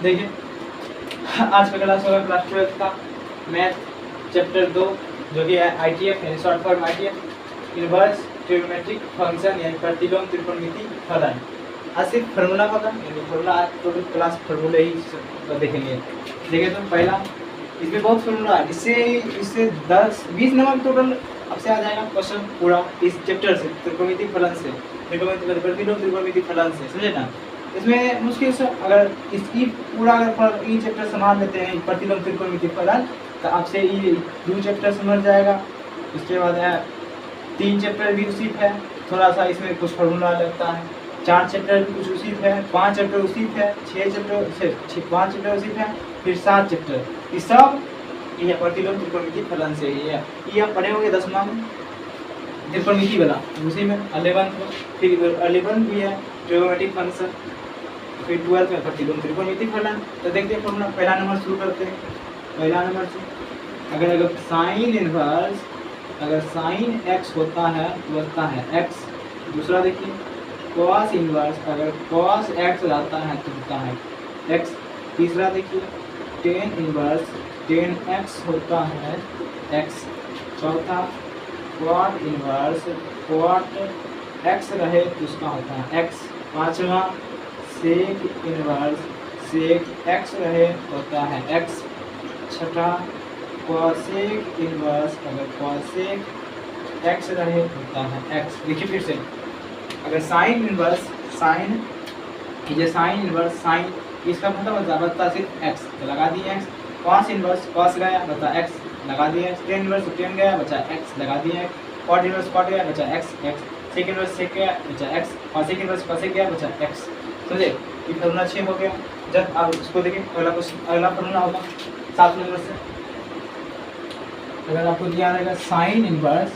देखिए आज का क्लास होगा क्लास 12 का मैथ चैप्टर 2 जो कि है ITF यानी short form ITF inverse trigonometric function यानी प्रतिलोम त्रिकोणमिति फलन। आज सिर्फ फार्मूला होगा यानी फार्मूला आज टोटल क्लास फार्मूले ही देखेंगे। देखिए तो पहला इसमें बहुत फार्मूला है, इससे 10-20 नंबर टोटल आपसे आ जाएगा क्वेश्चन पूरा इस चैप्टर से त्रिकोणमिति फलन से प्रतिलोम त्रिकोणमिति फलन से, समझे ना। इसमें मुश्किल से अगर इसकी पूरा अगर ये चैप्टर संभाल लेते हैं प्रतिलोम त्रिकोणमिति फलन तो आपसे ये 2 चैप्टर समझ जाएगा। उसके बाद है 3 चैप्टर भी उसी है, थोड़ा सा इसमें कुछ फार्मूला लगता है। 4 चैप्टर भी कुछ उसी है, 5 चैप्टर उसी है, 5 चैप्टर उसी है, फिर 7 चैप्टर। ये सब ये प्रतिलोम त्रिकोणमिति फलन से ही है। ये आप पढ़े होंगे 10वां में त्रिकोणमिति वाला, उसी में 11 में, फिर 11 भी है ट्रिग्नोमेट्रिक फंक्शन, फिर 12 में प्रतिलोम त्रिकोणमिति फलन। तो देखते हैं फॉर्मूला। पहला नंबर शुरू करते हैं। पहला नंबर से अगर साइन इनवर्स अगर साइन x होता है तो होता है x। दूसरा देखिए cos इनवर्स अगर cos x रहता है तो होता है x। तीसरा देखिए tan इनवर्स tan x होता है x। चौथा cot इनवर्स cot x रहे तो उसका होता है x। पांचवा sec इनवर्स sec x रहे होता है x। छठा cosec इनवर्स अगर cosec x रहे होता है x। देखिए फिर से अगर sine inverse sine inverse sine इसका मतलब बता सिर्फ x तो लगा दिए x। cos इनवर्स cos गया बता x लगा दिए x। tan इनवर्स tan गया बचा x लगा दिए x। cot इनवर्स cot गया बचा x sec इनवर्स sec गया बचा x। cosec इनवर्स cosec गया बचा x। समझे ये फार्मूला 6 हो गया। जब आप इसको देखें अगला फार्मूला होगा 7 नंबर से। अगर आपको दिया रहेगा sine inverse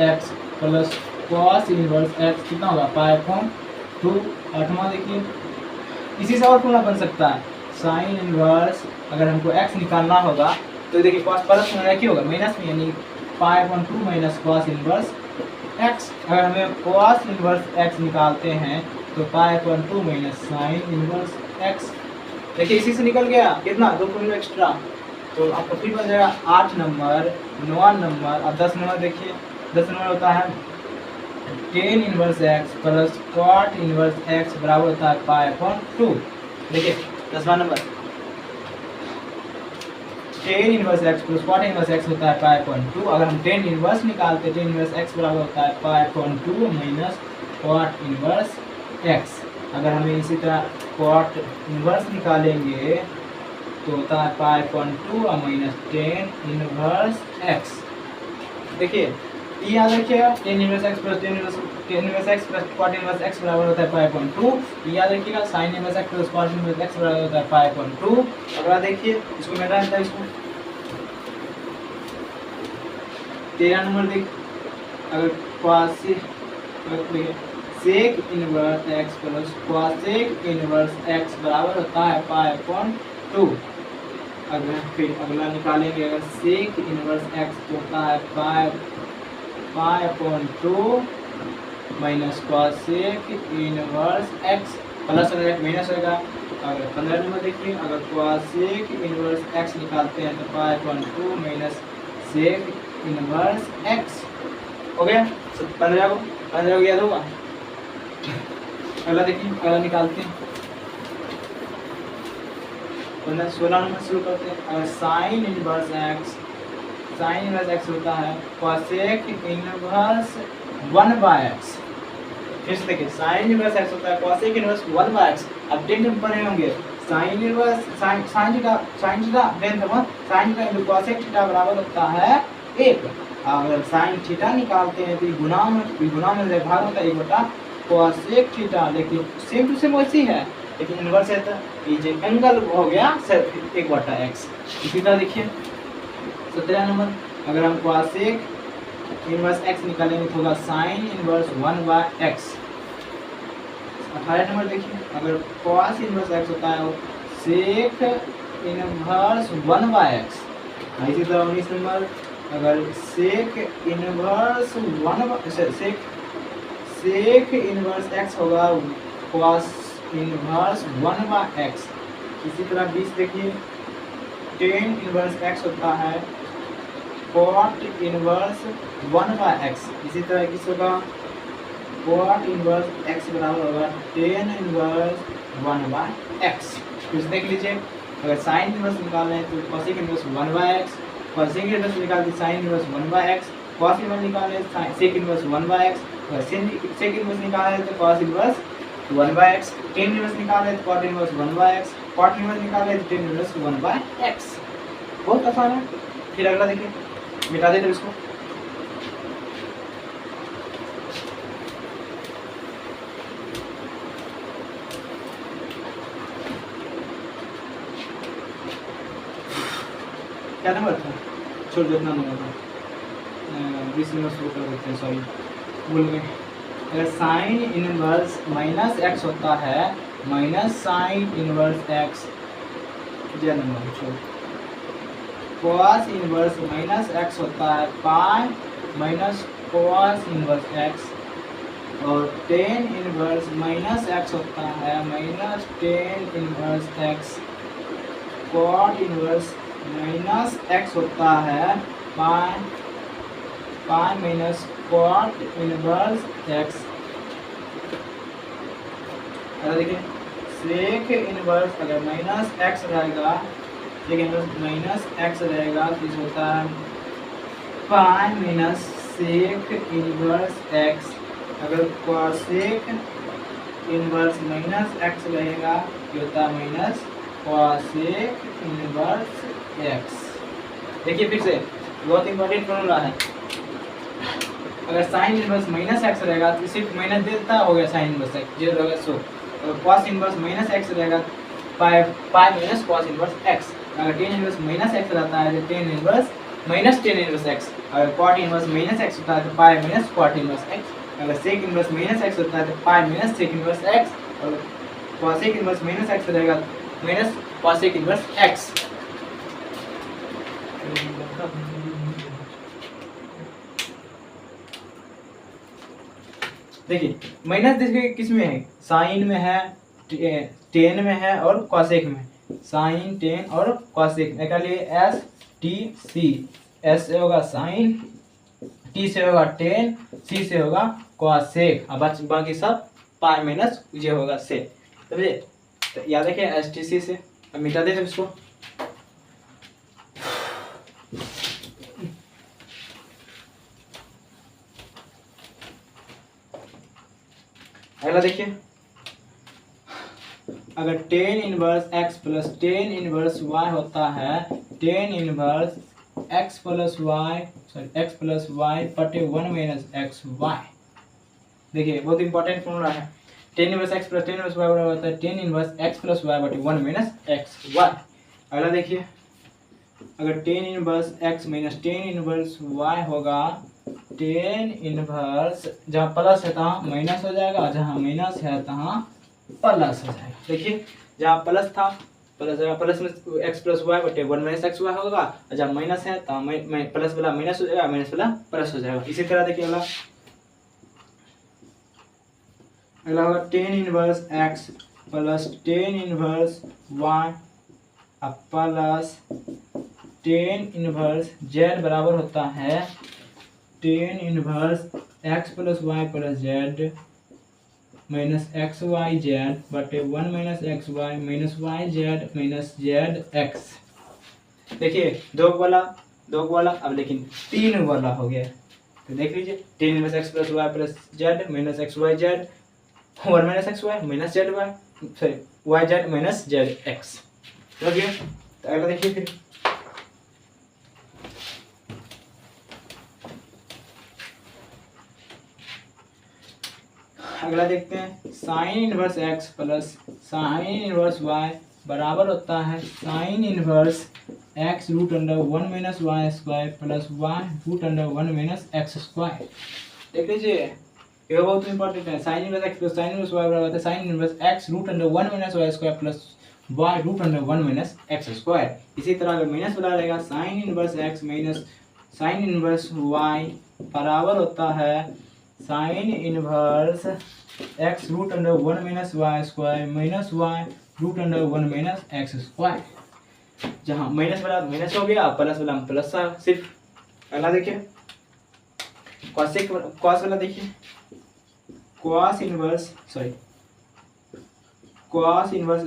x plus cos inverse x कितना होगा π/2। 8वां देखिए इसी से और फॉर्मूला बन सकता है। साइन इनवर्स अगर हमको x निकालना होगा तो देखिए cos प्लस में क्या होगा माइनस में यानी π/2 माइनस cos इनवर्स x। अगर हमें cos इनवर्स x निकालते हैं तो π/2 माइनस साइन इनवर्स x। देखिए इसी से निकल गया कितना 2 फॉर्मूला एक्स्ट्रा। तो आपका फिर बन जाएगा 8 नंबर 9 नंबर। अब 10 नंबर देखिए 10 नंबर होता है tan inverse x plus cot inverse x बराबर होता है π/2। देखिए 10वां number tan inverse x plus cot inverse x होता है π/2। अगर हम tan इनवर्स निकालते tan इनवर्स x बराबर होता है π/2 माइनस cot इनवर्स x। अगर हमें इसी तरह cot इनवर्स निकालेंगे तो होता है π/2 और माइनस tan इनवर्स x। देखिए ये याद रखिएगा tan inverse x plus cot inverse x बराबर होता है π/2। याद रखिएगा sin inverse x plus cot inverse x बराबर होता है π/2। अगला देखिए इसको मेरा रहता है इसको 13 नंबर देख अगर sec inverse x plus cosec inverse x बराबर होता है π/2। अगर फिर अगला निकालेंगे अगर sec इनवर्स x तो होता है π/2 minus cosec inverse x plus अगर माइनस होगा। अगर 15 नंबर देखिए अगर cosec इनवर्स x निकालते हैं तो π/2 माइनस sec इनवर्स x हो गया। 15 को याद होगा। अगला देखिए अगला निकालते हैं 16 नंबर शुरू करते हैं। अगर साइन इनवर्स x होता है cosec इनवर्स 1/x। फिर से देखिए साइन इनवर्स x होता है cosec इनवर्स 1/x। अब 10 में पढ़े होंगे sine inverse sine theta into cosec theta बराबर होता है 1। अगर साइन थीटा निकालते हैं तो गुणा में भाग होता है 1/cosec थीटा। लेकिन सेम टू सेम वैसी है लेकिन इनवर्स है तो ये जो एंगल हो गया सिर्फ 1/x। इसी तरह देखिए 17 नंबर अगर हम cosec इनवर्स x निकालेंगे तो होगा साइन इनवर्स 1/x। 18 नंबर देखिए अगर cos इनवर्स x होता है sec इनवर्स 1/x। इसी तरह 19 नंबर अगर sec इनवर्स x होगा cos इनवर्स 1/x। इसी तरह 20 देखिए, tan इनवर्स x होता है cot इनवर्स 1/x। इसी तरह 21 होगा cot इनवर्स x बराबर होगा tan इनवर्स 1/x। कुछ देख लीजिए, अगर साइन इनवर्स निकालना है तो cosec inverse 1/x, cosec inverse निकाल दी sin inverse 1/x, cos inverse निकालना है sec इनवर्स 1/x, अगर sec इनवर्स निकालना है तो cos inverse 1/x, tan inverse निकालना है तो cot inverse 1/x, cot inverse निकालना है तो tan इनवर्स 1/x। बहुत आसान है। फिर अगला देखिए, मिटा देते इसको। क्या नंबर था? छोड़ जितना नंबर था 20 नंबर शुरू कर देते हैं, सॉरी भूल गए। अगर साइन इनवर्स माइनस एक्स होता है, माइनस साइन इनवर्स एक्स ये नंबर छोड़, cos इनवर्स माइनस एक्स होता है pi minus cos inverse x, और tan इनवर्स माइनस एक्स होता है minus tan inverse x, cot inverse minus x होता है pi minus cot inverse x. अगर देखिए sec इनवर्स अगर माइनस एक्स रहेगा, sec इनवर्स माइनस एक्स रहेगा तो इस होता है pi minus sec inverse x. अगर cosec इनवर्स माइनस एक्स रहेगा ये होता है माइनस cosec इनवर्स एक्स। देखिए फिर से बहुत इंपॉर्टेंट फॉर्मूला है। अगर साइन इनवर्स माइनस एक्स रहेगा तो सिर्फ माइनस देता हो गया साइन इनवर्स एक्स, जीरो रहेगा सो। अगर cos इनवर्स माइनस एक्स रहेगा pi minus cos inverse x. अगर tan इनवर्स माइनस एक्स रहता है तो tan inverse minus tan inverse x. अगर cot इनवर्स माइनस एक्स होता है तो pi minus cot inverse x. अगर sec इनवर्स माइनस एक्स होता है तो pi minus sec inverse x. और cosec इनवर्स माइनस एक्स रहेगा माइनस cosec इनवर्स एक्स। देखिए माइनस देखिए किस में है, साइन में है, टेन में है और कॉसेक में। साइन टेन और कॉसेक में, लिए एस टी सी, एस से होगा साइन, टी से होगा टेन, सी से होगा कॉसेक, अब बाकी सब पाई माइनस ये होगा सेक। समझे? तो याद रखिए एस टी सी से। अब मिटा देते इसको। अगला देखिए, अगर tan inverse x plus tan inverse y होता है, tan inverse x plus y बटे 1 माइनस एक्स वाई। देखिए बहुत इंपॉर्टेंट फॉर्मूला है। Tan inverse x plus tan inverse y बराबर होता है tan inverse x plus y बटे 1 माइनस एक्स वाई। अगला देखिए, अगर tan inverse x minus tan inverse y होगा, टेन इनवर्स जहाँ प्लस है तहाँ माइनस हो जाएगा, जहाँ माइनस है तहाँ प्लस हो जाएगा। देखिए जहाँ प्लस था प्लस में एक्स प्लस वाई बटे 1 माइनस एक्स वाई होगा, और जहाँ माइनस है तो प्लस वाला माइनस हो जाएगा, माइनस वाला प्लस हो जाएगा। इसी तरह देखिए अगला होगा tan inverse x plus tan inverse y plus tan inverse z बराबर होता है tan inverse x plus y plus z minus x y z बटे 1 minus x y minus y z minus z x. देखिए दो वाला अब लेकिन तीन वाला हो गया, तो देख लीजिए tan inverse x plus y plus z minus x y z 1 minus x y minus z y, sorry y z minus z x. तो अगला देखिए फिर, अगला देखते हैं sine inverse x plus sine inverse y बराबर होता है sine inverse x root under 1 minus y square plus y root under 1 minus x square. देख लीजिए ये बहुत इंपॉर्टेंट है। Sine inverse x plus sine inverse y बराबर होता है sine inverse x root under 1 minus y square plus y root under 1 minus x square. इसी तरह अगर माइनस वाला रहेगा sine inverse x minus sine inverse y बराबर होता है sine inverse x root under 1 minus y square minus y root under 1 minus x square. जहाँ minus वाला माइनस हो गया, प्लस वाला प्लस था सिर्फ। अगला देखिए कॉस वाला देखिए, cos inverse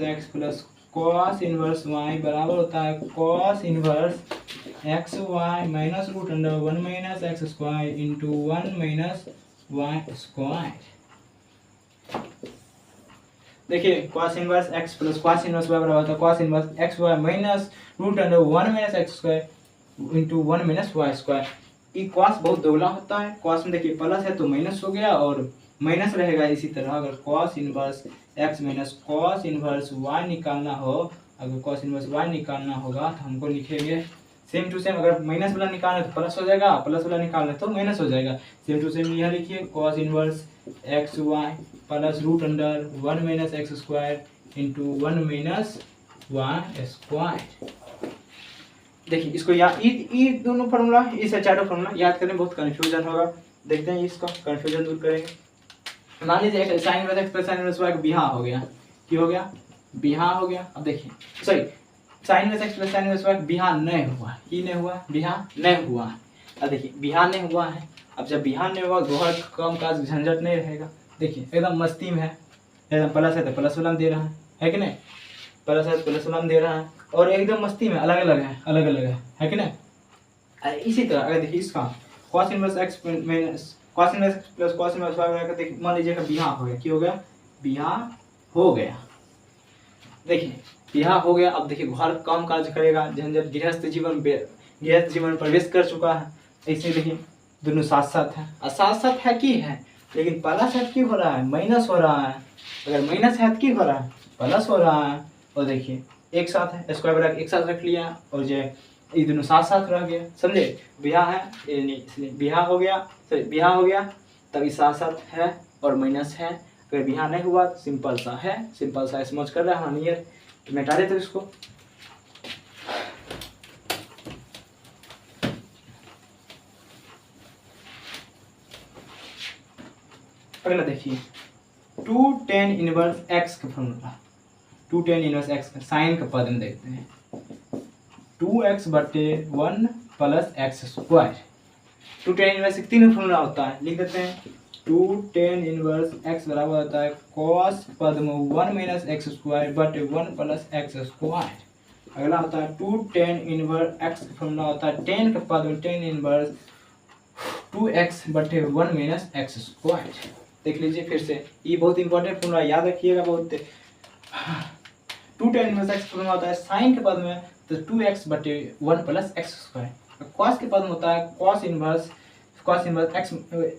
x plus cos inverse y बराबर होता है cos inverse x y minus root under 1 minus x square into 1 minus y square. देखिए cos inverse x plus cos inverse y बराबर होता है cos inverse x y minus root under 1 minus x square into 1 minus y square. ये cos बहुत दोगुना होता है। Cos में देखिए प्लस है तो माइनस हो गया और माइनस रहेगा। इसी तरह अगर cos inverse x minus cos inverse y निकालना हो, अगर कॉस इनवर्स वाई निकालना होगा तो हमको लिखेंगे सेम टू सेम। अगर माइनस वाला निकालना तो प्लस हो जाएगा, प्लस वाला निकालना तो माइनस हो जाएगा। सेम टू सेम यह लिखिए cos inverse x y plus root under 1 minus x square into 1 minus y square. देखिए इसको ये दोनों फार्मूला, इस चारों फार्मूला याद करने में बहुत कन्फ्यूजन होगा। देखते हैं इसका कन्फ्यूजन दूर करेंगे। मान लीजिए sine inverse x plus sine inverse y बिहा हो गया, क्या हो गया? बिहा हो गया। अब देखिए sorry sine inverse x plus sine inverse y बिहा नहीं हुआ, ये नहीं हुआ, बिहा नहीं हुआ। अब देखिए बिहा नहीं हुआ है। अब जब बिहा नहीं हुआ दोहरा कम का झंझट नहीं रहेगा। देखिए एकदम मस्ती में है, एकदम प्लस है तो प्लस वाला दे रहा है कि नहीं, प्लस है तो प्लस वाला दे रहा है और एकदम मस्ती में अलग अलग है कि नहीं। इसी तरह अगर देखिए इसका cos inverse x minus cos inverse x plus cos inverse y बराबर देखिए मान लीजिए बिहा हो गया, क्या हो गया? बिहा हो गया। देखिए बिहा हो गया। अब देखिए घर काम काज करेगा, झंझट गृहस्थ जीवन प्रवेश कर चुका है। ऐसे देखिए दोनों साथ साथ है और साथ साथ है की है, लेकिन प्लस है क्यों हो रहा है? माइनस हो रहा है। अगर माइनस है क्यों हो रहा है? प्लस हो रहा है। और देखिए एक साथ है, स्क्वायर ब्रैकेट एक साथ रख लिया और जो ये दोनों साथ साथ रह गया, समझे? बिहा है ये नहीं, इसलिए बिहा हो गया, सॉरी बिहा हो गया तब ये साथ साथ है और माइनस है। अगर बिहा नहीं हुआ तो सिंपल सा है, सिंपल सा समझ कर रहा है नहीं है तो मिटा देते इसको। अगला देखिए 2 tan इनवर्स x का फॉर्मूला, 2 tan इनवर्स x का साइन का पद में देखते हैं 2x बटे 1 plus x square. 2 tan inverse तीन फॉर्मूला होता है, लिख देते हैं 2 tan इनवर्स x बराबर होता है cos पद में 1 माइनस एक्स स्क्वायर बटे 1 प्लस एक्स स्क्वायर। अगला होता है 2 tan इनवर्स x का फॉर्मूला होता है tan का पद में tan इनवर्स 2x बटे 1 माइनस एक्स स्क्वायर। देख लीजिए फिर से, ये बहुत इंपॉर्टेंट फॉर्मूला याद रखिएगा बहुत। 2 tan इनवर्स x फॉर्मूला होता है साइन के पद में तो 2x बटे 1 प्लस एक्स स्क्वायर। कॉस के पद में होता है cos inverse x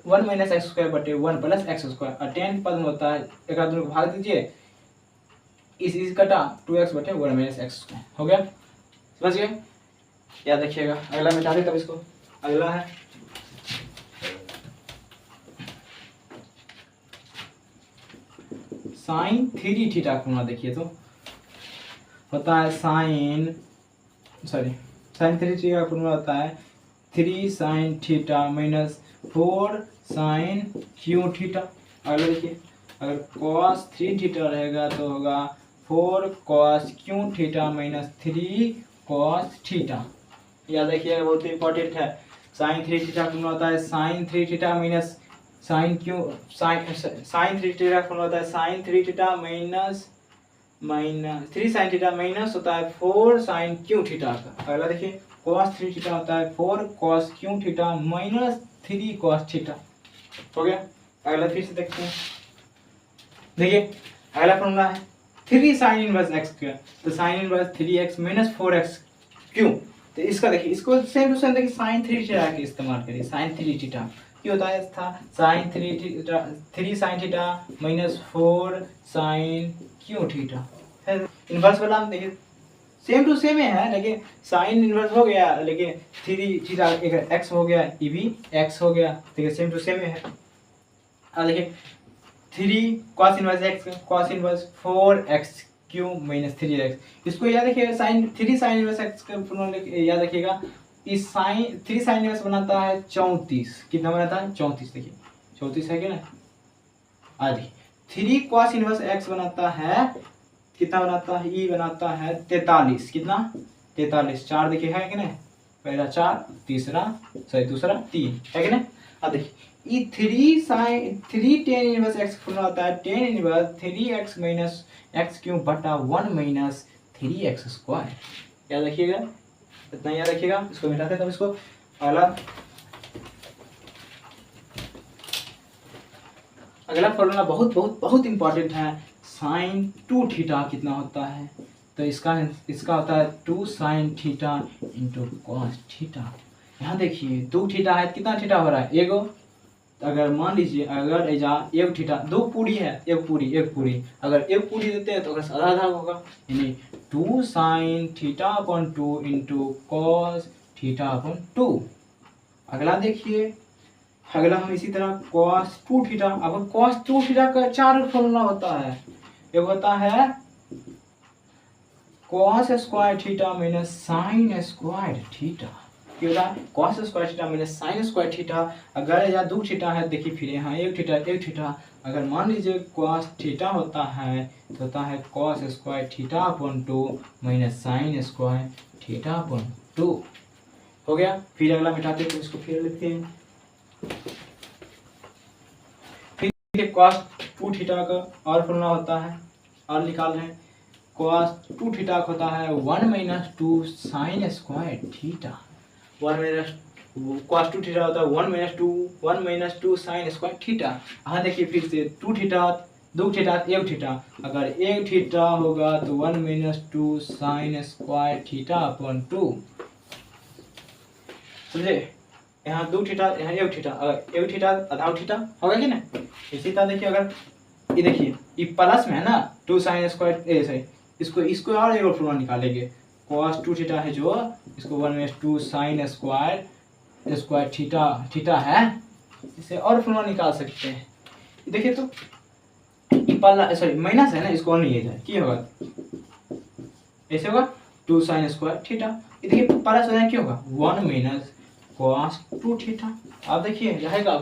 1 minus x square बटे 1 प्लस एक्स स्क्वायर। और tan के पद में होता है एक दोनों को भाग दीजिए, इस कटा 2x बटे 1 माइनस एक्स स्क्वायर। हो गया, समझ गए? याद रखिएगा। अगला मिटा दे तब इसको। अगला है साइन 3 थीटा फॉर्मूला। देखिए तो होता है साइन 3 थीटा फॉर्मूला होता है 3 sine theta minus 4 sine cube theta. अगला देखिए अगर cos 3 थीटा रहेगा तो होगा 4 cos Q theta minus 3 cos theta. याद रखिएगा बहुत इंपॉर्टेंट है। साइन 3 थीटा फॉर्मूला होता है sine 3 theta minus sine 3 theta formula होता है sine 3 theta minus 3 sine theta minus होता है 4 साइन क्यू थीटा का। अगला देखिए cos 3 थीटा होता है 4 cos Q theta minus 3 cos theta. हो गया। अगला फिर से देखते हैं। देखिए अगला फॉर्मूला है 3 साइन इनवर्स x स्क्वायर, तो sine inverse 3x minus 4x Q. तो इसका देखिए इसको सेम टू सेम देखिए साइन 3 थीटा के इस्तेमाल करिए। साइन 3 थीटा क्या होता है था sine 3 sine theta minus 4 sine cube theta. Inverse वाला हम देखिए सेम टू सेम है, लेकिन साइन इनवर्स हो गया लेकिन 3 थीटा एक x हो गया, ये भी x हो गया। देखिए सेम टू सेम है। अब देखिए 3 cos inverse x cos inverse 4x Q minus 3x। इसको याद रखिएगा साइन 3 साइन इनवर्स x का फॉर्मूला याद रखिएगा। इस साइन 3 साइन इनवर्स बनाता है 34। कितना बनाता है? 34। देखिए 34 है कि ना आदि। 3 cos इनवर्स x बनाता है कितना बनाता है, ई बनाता है 43, कितना 43, 4 देखिए है कि नहीं, पहला 4 तीसरा दूसरा 3 है कि नहीं। अब देखिए ये 3 tan इनवर्स x फॉर्मूला होता है tan inverse 3x minus x cube बटा 1 माइनस 3x स्क्वायर। याद रखिएगा, इतना याद रखिएगा। इसको मिटाते हैं तब इसको अगला फॉर्मूला बहुत बहुत बहुत इंपॉर्टेंट है। साइन 2 थीटा कितना होता है, तो इसका होता है 2 sine theta into cos theta. यहाँ देखिए 2 थीटा है, कितना थीटा हो रहा है एगो, अगर मान लीजिए अगर एक थीटा 2 पूरी है, एक पूरी अगर एक पूरी देते हैं तो अगर आधा आधा होगा, यानी 2 sine theta upon 2 into cos theta upon 2। अगला देखिए, अगला हम इसी तरह cos 2 थीटा, अब cos 2 थीटा का 4 फॉर्मूला होता है। एक होता है cos square theta minus sine square theta, क्या होता है cos square theta minus sine square theta. अगर यहाँ 2 थीटा है, देखिए फिर यहाँ एक थीटा, अगर मान लीजिए cos थीटा होता है तो होता है cos square theta upon 2 minus sine square theta upon 2 हो गया। फिर अगला मिटाते हैं तो इसको फिर लिखते हैं, फिर cos 2 थीटा का और फॉर्मूला होता है और निकाल रहे हैं। cos 2 थीटा होता है 1 minus 2 sign square theta, 1 minus cos 2 theta होता है 1 माइनस 2 साइन स्क्वायर थीटा। हाँ देखिए फिर से 2 थीटा 2 थीटा 1 थीटा, अगर 1 थीटा होगा तो 1 minus 2 sign square theta upon 2, समझे। यहाँ 2 थीटा यहाँ 1 थीटा, अगर 1 थीटा आधा थीटा होगा कि ना। इसी तरह देखिए अगर ये देखिए ये प्लस में है ना 2 साइन स्क्वायर सॉरी इसको और एक फॉर्मूला निकालेंगे। cos 2 थीटा है जो इसको 1 माइनस 2 साइन स्क्वायर थीटा है, इसे और फॉर्मूला निकाल सकते हैं। देखिए तो सॉरी माइनस है ना, इसको और नहीं जाए क्या होगा, ऐसे होगा 2 साइन स्क्वायर थीटा। देखिए प्लस हो जाए क्या होगा 1 माइनस cos 2 थीटा। आप देखिए रहेगा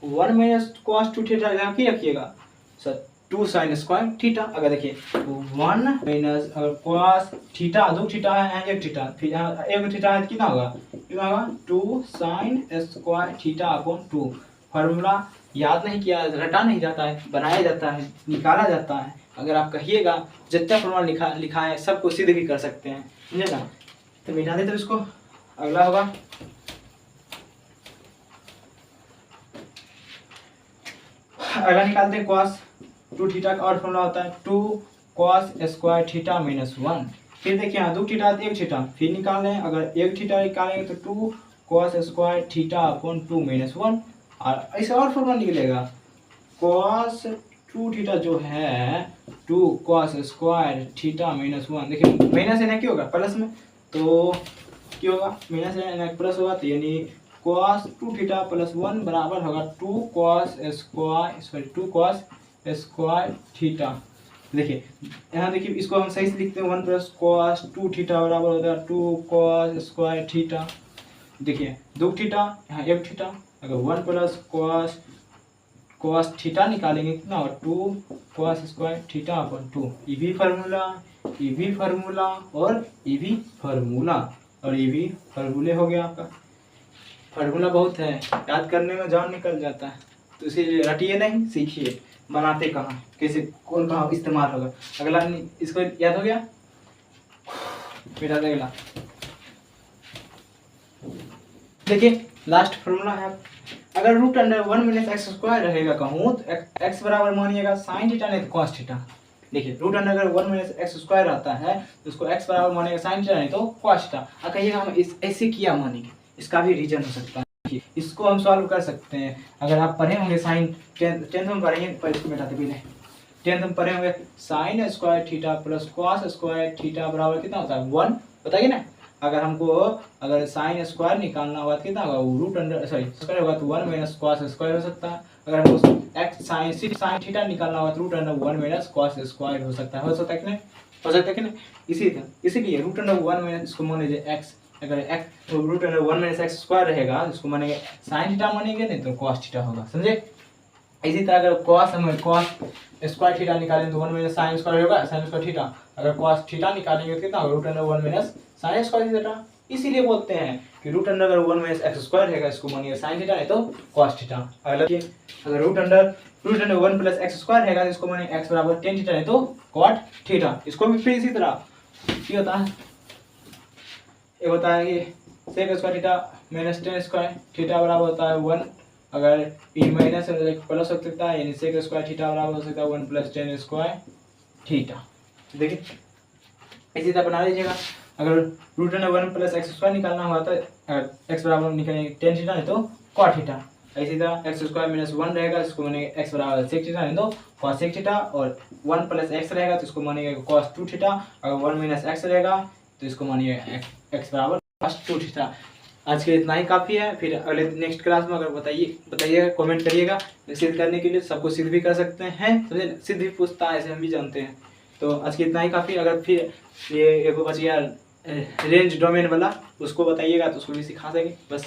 1 माइनस cos 2 थीटा, यहाँ की रखिएगा सर 2 साइन स्क्वायर थीटा। अगर देखिए 1 माइनस अगर cos थीटा 2 थीटा है 1 थीटा, फिर यहाँ 1 थीटा है कितना होगा 2 sign square theta upon 2। Formula याद नहीं किया, रटा नहीं जाता है, बनाया जाता है, निकाला जाता है। अगर आप कहिएगा जितना फॉर्मूला लिखा है सबको सिद्ध भी कर सकते हैं, समझे ना। तो मिटा दे तो इसको, अगला होगा अगला निकालते हैं cos 2 थीटा का और फॉर्मूला होता है 2 cos स्क्वायर थीटा माइनस 1। फिर देखिए यहाँ 2 थीटा 1 थीटा, फिर निकाल रहे हैं, अगर 1 थीटा निकालेंगे तो 2 cos square theta upon 2 minus 1, और ऐसे और फॉर्मूला निकलेगा cos 2 थीटा जो है 2 cos स्क्वायर थीटा माइनस 1। देखिए माइनस है ना क्या होगा प्लस में, तो क्या होगा माइनस है ना प्लस होगा, तो यानी cos 2 थीटा प्लस 1 बराबर होगा 2 cos स्क्वायर थीटा। देखिए यहाँ देखिए इसको हम सही से लिखते हैं 1 प्लस cos 2 थीटा बराबर होता है 2 cos स्क्वायर थीटा। देखिए 2 थीटा यहाँ 1 थीटा, अगर 1 प्लस cos थीटा निकालेंगे कितना होगा 2 cos स्क्वायर थीटा अपन 2। ये भी फार्मूला और ये भी फार्मूला और ये भी फार्मूले हो गया आपका। फार्मूला बहुत है, याद करने में जान निकल जाता है, तो इसीलिए रटिए नहीं, सीखिए बनाते कहाँ कैसे कौन कहाँ इस्तेमाल होगा। अगला इसको याद हो गया, बेटा अगला देखिए लास्ट फार्मूला है। अगर root under 1 minus x square रहेगा कहूँ तो एक्स बराबर मानिएगा साइन थीटा नहीं तो कॉस थीटा। देखिए रूट अंडर अगर 1 माइनस एक्स स्क्वायर रहता है तो उसको एक्स बराबर मानेगा साइन थीटा नहीं तो कॉस थीटा। अब कहिएगा हम ऐसे किया मानेंगे, इसका भी रीजन हो सकता है, इसको हम सॉल्व कर सकते हैं। अगर आप पढ़े होंगे साइन टेंथ में पढ़ेंगे, पर इसको मिटाते भी नहीं, टेंथ में पढ़े होंगे sign square theta plus cos square theta बराबर कितना होता है 1, बताइए ना। अगर हमको अगर साइन स्क्वायर निकालना होगा तो कितना होगा रूट अंडर सॉरी स्क्वायर होगा तो 1 माइनस कॉस स्क्वायर हो सकता है। अगर हमको एक्स साइन थीटा निकालना होगा तो root under 1 minus cos square हो सकता है कि नहीं, हो सकता है कि नहीं। इसीलिए रूट अंडर 1 माइनस इसको मान लीजिए एक्स, अगर एक्स तो root under 1 minus x square रहेगा इसको मानेंगे साइन थीटा मानेंगे नहीं तो कॉस थीटा होगा, समझे। इसी तरह अगर कॉस स्क्वायर थीटा निकालें तो 1 माइनस साइन स्क्वायर होगा, साइन स्क्वायर थीटा। अगर कॉस थीटा निकालेंगे तो कितना होगा, root under 1 minus sine square theta. इसीलिए बोलते हैं कि रूट अंडर अगर 1 माइनस एक्स स्क्वायर है इसको मानिए साइन थीटा, नहीं तो कॉस थीटा। अगर root under 1 plus x square है इसको मानिए एक्स बराबर टेन थीटा, नहीं तो कॉट थीटा। इसको भी फिर इसी तरह ये होता है, ये होता है कि sec square theta minus tan square theta बराबर होता है 1। अगर ई माइनस प्लस हो सकता है, यानी सेक स्क्वायर थीटा बराबर हो सकता है 1 प्लस टेन स्क्वायर थीटा। देखिए इसी तरह बना लीजिएगा। अगर root under 1 plus x square निकालना हुआ तो एक्स बराबर निकालेंगे टेन थीटा, नहीं तो कॉट थीटा। इसी तरह एक्स स्क्वायर माइनस 1 रहेगा, इसको मानेंगे एक्स बराबर सेक थीटा, नहीं तो कॉस सेक थीटा। और 1 प्लस एक्स रहेगा तो इसको मानेंगे कॉस 2 थीटा। अगर 1 माइनस एक्स रहेगा तो इसको मानिए एक्स बराबर कॉस 2 थीटा। आज के लिए इतना ही काफ़ी है। फिर अगले नेक्स्ट क्लास में अगर बताइएगा, कमेंट करिएगा। सिद्ध करने के लिए सबको सिद्ध भी कर सकते हैं, समझे, सिद्ध भी पूछता है, ऐसे हम भी जानते हैं। तो आज के इतना ही काफ़ी। अगर फिर ये एक बच गया रेंज डोमेन वाला, उसको बताइएगा तो उसको भी सिखा देंगे। बस